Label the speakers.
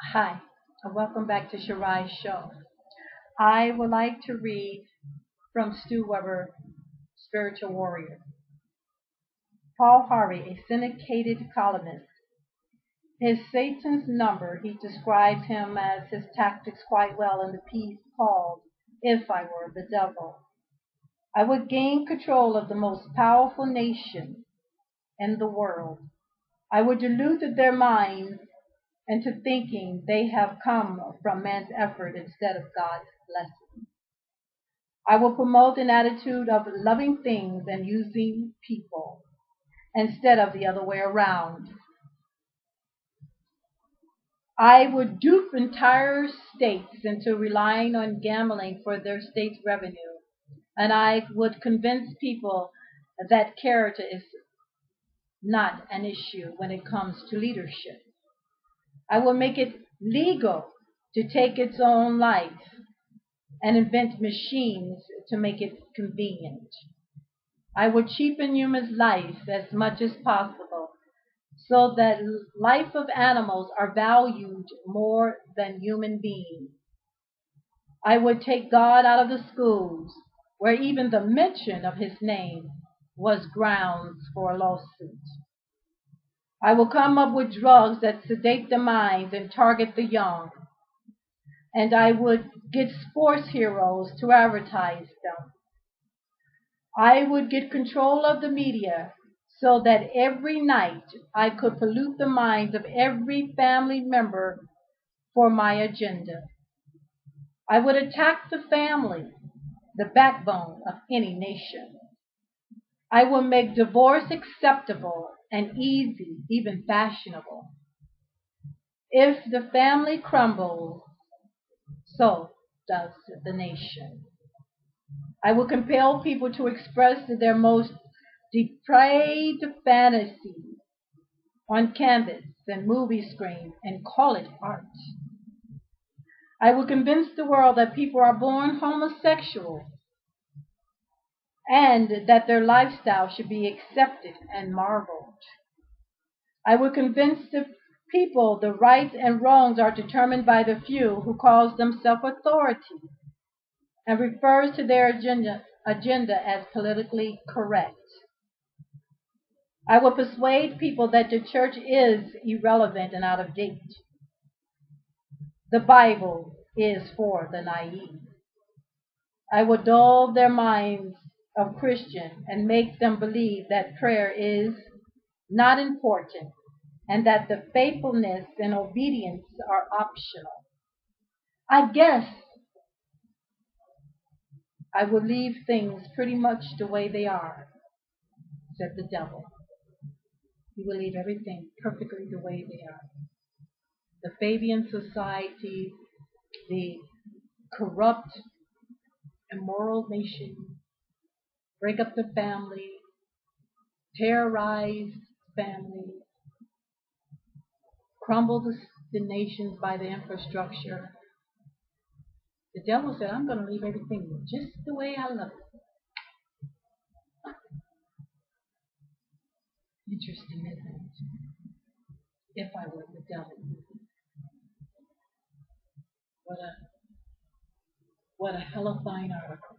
Speaker 1: Hi, and welcome back to Shirai's show. I would like to read from Stu Weber, Spiritual Warrior. Paul Harvey, a syndicated columnist. His Satan's number, he describes him as his tactics quite well in the piece called If I Were the Devil. I would gain control of the most powerful nation in the world. I would delude their minds into thinking they have come from man's effort instead of God's blessing. I will promote an attitude of loving things and using people instead of the other way around. I would dupe entire states into relying on gambling for their state's revenue, and I would convince people that character is not an issue when it comes to leadership. I will make it legal to take its own life and invent machines to make it convenient. I would cheapen human life as much as possible so that life of animals are valued more than human beings. I would take God out of the schools where even the mention of his name was grounds for a lawsuit. I will come up with drugs that sedate the minds and target the young. And I would get sports heroes to advertise them. I would get control of the media so that every night I could pollute the minds of every family member for my agenda. I would attack the family, the backbone of any nation. I will make divorce acceptable and easy, even fashionable. If the family crumbles, so does the nation. I will compel people to express their most depraved fantasies on canvas and movie screen and call it art. I will convince the world that people are born homosexual and that their lifestyle should be accepted and marveled. I will convince the people the rights and wrongs are determined by the few who calls themselves authority and refers to their agenda as politically correct. I will persuade people that the church is irrelevant and out of date. The Bible is for the naive. I will dull their minds of Christian and make them believe that prayer is not important and that the faithfulness and obedience are optional. I guess I will leave things pretty much the way they are, said the devil. He will leave everything perfectly the way they are. The Fabian society, the corrupt, immoral nation, break up the family, terrorize family, crumble the nations by the infrastructure. The devil said, I'm going to leave everything just the way I love it. Interesting, isn't it? If I were the devil, what a what a hell of fine article.